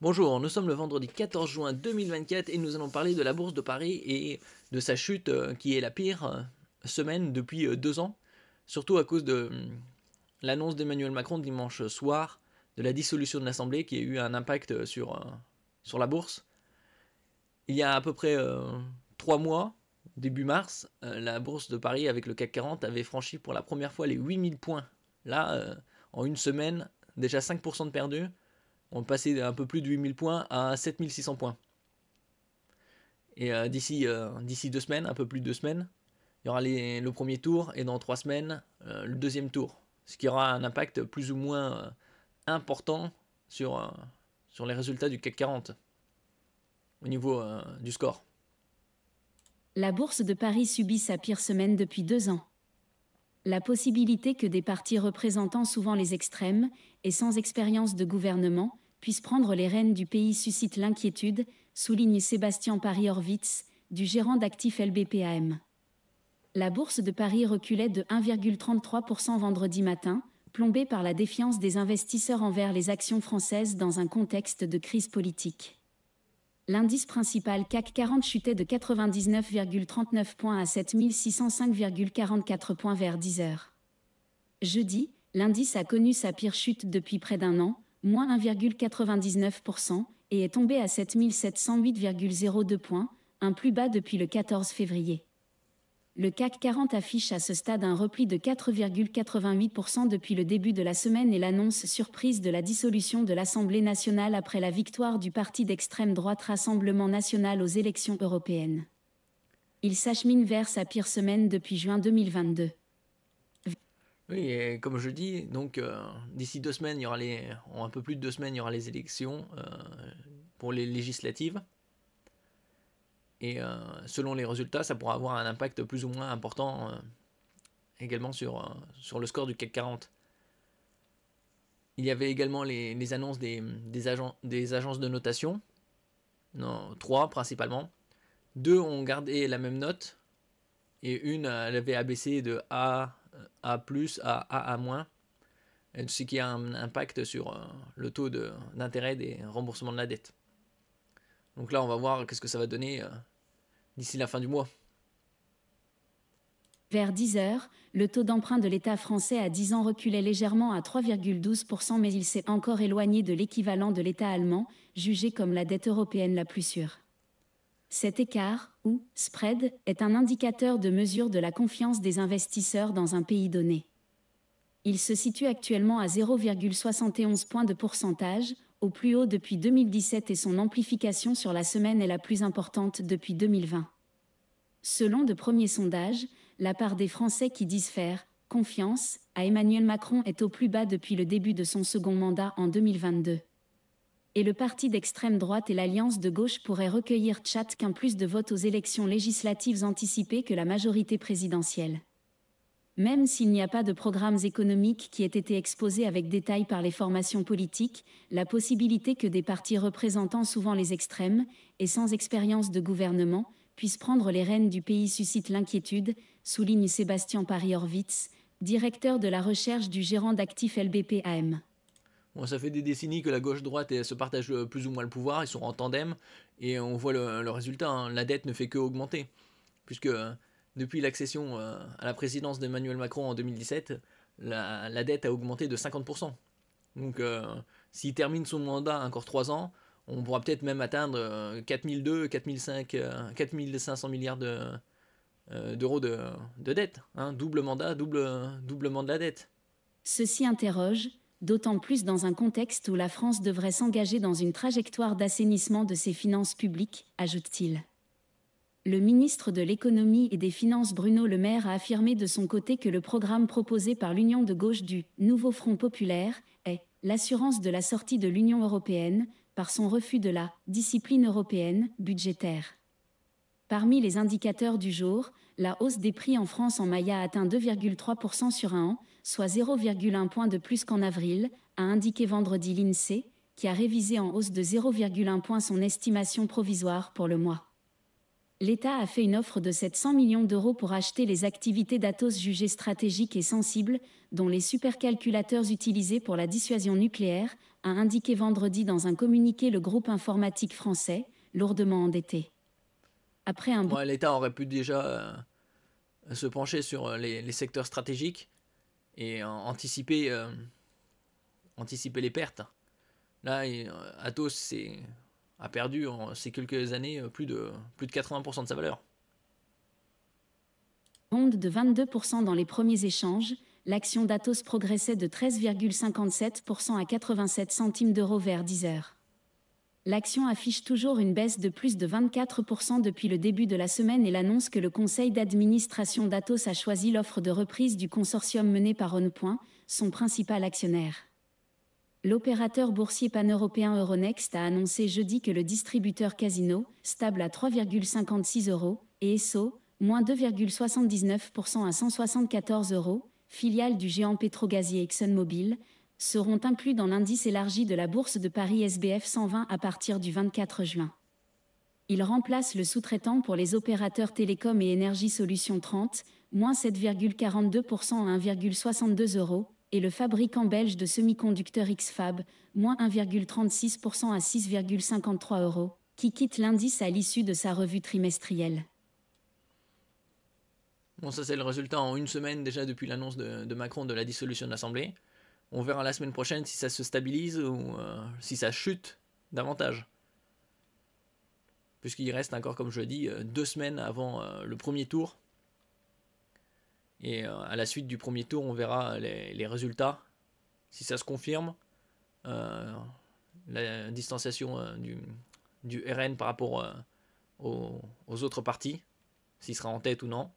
Bonjour, nous sommes le vendredi 14 juin 2024 et nous allons parler de la bourse de Paris et de sa chute qui est la pire semaine depuis 2 ans, surtout à cause de l'annonce d'Emmanuel Macron dimanche soir de la dissolution de l'Assemblée qui a eu un impact sur la bourse. Il y a à peu près 3 mois, début mars, la bourse de Paris avec le CAC 40 avait franchi pour la première fois les 8000 points. Là, en une semaine, déjà 5% de perdus. On passait un peu plus de 8000 points à 7600 points. Et d'ici 2 semaines, un peu plus de 2 semaines, il y aura le premier tour et dans 3 semaines, le deuxième tour. Ce qui aura un impact plus ou moins important sur les résultats du CAC 40 au niveau du score. La bourse de Paris subit sa pire semaine depuis 2 ans. La possibilité que des partis représentant souvent les extrêmes et sans expérience de gouvernement puissent prendre les rênes du pays suscite l'inquiétude, souligne Sébastien Paris-Horvitz, du gérant d'actifs LBPAM. La bourse de Paris reculait de 1,33% vendredi matin, plombée par la défiance des investisseurs envers les actions françaises dans un contexte de crise politique. L'indice principal CAC 40 chutait de 99,39 points à 7605,44 points vers 10 heures. Jeudi, l'indice a connu sa pire chute depuis près d'un an, moins 1,99%, et est tombé à 7708,02 points, un plus bas depuis le 14 février. Le CAC 40 affiche à ce stade un repli de 4,88% depuis le début de la semaine et l'annonce surprise de la dissolution de l'Assemblée nationale après la victoire du parti d'extrême droite Rassemblement national aux élections européennes. Il s'achemine vers sa pire semaine depuis juin 2022. Oui, et comme je dis, donc d'ici 2 semaines, il y aura en un peu plus de 2 semaines, il y aura les élections pour les législatives. Et selon les résultats, ça pourra avoir un impact plus ou moins important également sur le score du CAC 40. Il y avait également les annonces des agences de notation. Non, 3 principalement. 2 ont gardé la même note. Et une, elle avait abaissé de A+, à AA-, ce qui a un impact sur le taux d'intérêt des remboursements de la dette. Donc là, on va voir qu'est-ce que ça va donner d'ici la fin du mois. Vers 10 heures, le taux d'emprunt de l'État français à 10 ans reculait légèrement à 3,12%, mais il s'est encore éloigné de l'équivalent de l'État allemand, jugé comme la dette européenne la plus sûre. Cet écart, ou spread, est un indicateur de mesure de la confiance des investisseurs dans un pays donné. Il se situe actuellement à 0,71 points de pourcentage, au plus haut depuis 2017 et son amplification sur la semaine est la plus importante depuis 2020. Selon de premiers sondages, la part des Français qui disent faire confiance à Emmanuel Macron est au plus bas depuis le début de son second mandat en 2022. Et le parti d'extrême droite et l'alliance de gauche pourraient recueillir chacun plus de votes aux élections législatives anticipées que la majorité présidentielle. Même s'il n'y a pas de programmes économiques qui aient été exposés avec détail par les formations politiques, la possibilité que des partis représentant souvent les extrêmes et sans expérience de gouvernement puissent prendre les rênes du pays suscite l'inquiétude, souligne Sébastien Paris-Horvitz, directeur de la recherche du gérant d'actifs LBPAM. Bon, ça fait des décennies que la gauche-droite se partagent plus ou moins le pouvoir, ils sont en tandem, et on voit le résultat, hein. La dette ne fait que augmenter, puisque depuis l'accession à la présidence d'Emmanuel Macron en 2017, la dette a augmenté de 50%. Donc s'il termine son mandat encore 3 ans, on pourra peut-être même atteindre 4500 milliards d'euros de dette, hein. Double mandat, doublement de la dette. Ceci interroge, d'autant plus dans un contexte où la France devrait s'engager dans une trajectoire d'assainissement de ses finances publiques, ajoute-t-il. Le ministre de l'Économie et des Finances Bruno Le Maire a affirmé de son côté que le programme proposé par l'Union de gauche du « Nouveau Front populaire » est « l'assurance de la sortie de l'Union européenne » par son refus de la « discipline européenne » budgétaire. Parmi les indicateurs du jour, la hausse des prix en France en mai a atteint 2,3% sur un an, soit 0,1 point de plus qu'en avril, a indiqué vendredi l'INSEE, qui a révisé en hausse de 0,1 point son estimation provisoire pour le mois. L'État a fait une offre de 700 millions d'euros pour acheter les activités d'Atos jugées stratégiques et sensibles, dont les supercalculateurs utilisés pour la dissuasion nucléaire, a indiqué vendredi dans un communiqué le groupe informatique français, lourdement endetté. Après un Ouais, l'État aurait pu déjà se pencher sur les secteurs stratégiques et anticiper les pertes. Là, Atos a perdu en ces quelques années plus de 80% de sa valeur. bonde de 22% dans les premiers échanges, l'action d'Atos progressait de 13,57% à 87 centimes d'euros vers 10 heures. L'action affiche toujours une baisse de plus de 24% depuis le début de la semaine et l'annonce que le conseil d'administration d'Atos a choisi l'offre de reprise du consortium mené par OnePoint, son principal actionnaire. L'opérateur boursier pan-européen Euronext a annoncé jeudi que le distributeur Casino, stable à 3,56 €, et Esso, moins 2,79% à 174 €, filiale du géant pétrogazier ExxonMobil, seront inclus dans l'indice élargi de la Bourse de Paris SBF 120 à partir du 24 juin. Il remplace le sous-traitant pour les opérateurs Télécom et Énergie Solutions 30, moins 7,42% à 1,62 €, et le fabricant belge de semi-conducteurs X-Fab, moins 1,36% à 6,53 €, qui quitte l'indice à l'issue de sa revue trimestrielle. Bon, ça c'est le résultat en une semaine déjà depuis l'annonce de Macron de la dissolution de l'Assemblée. On verra la semaine prochaine si ça se stabilise ou si ça chute davantage. Puisqu'il reste encore, comme je l'ai dit, 2 semaines avant le premier tour. Et à la suite du premier tour, on verra les résultats. Si ça se confirme, la distanciation du RN par rapport aux autres partis, s'il sera en tête ou non,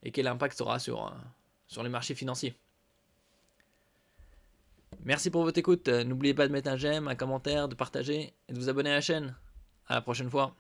et quel impact ça aura sur les marchés financiers. Merci pour votre écoute. N'oubliez pas de mettre un j'aime, un commentaire, de partager et de vous abonner à la chaîne. À la prochaine fois.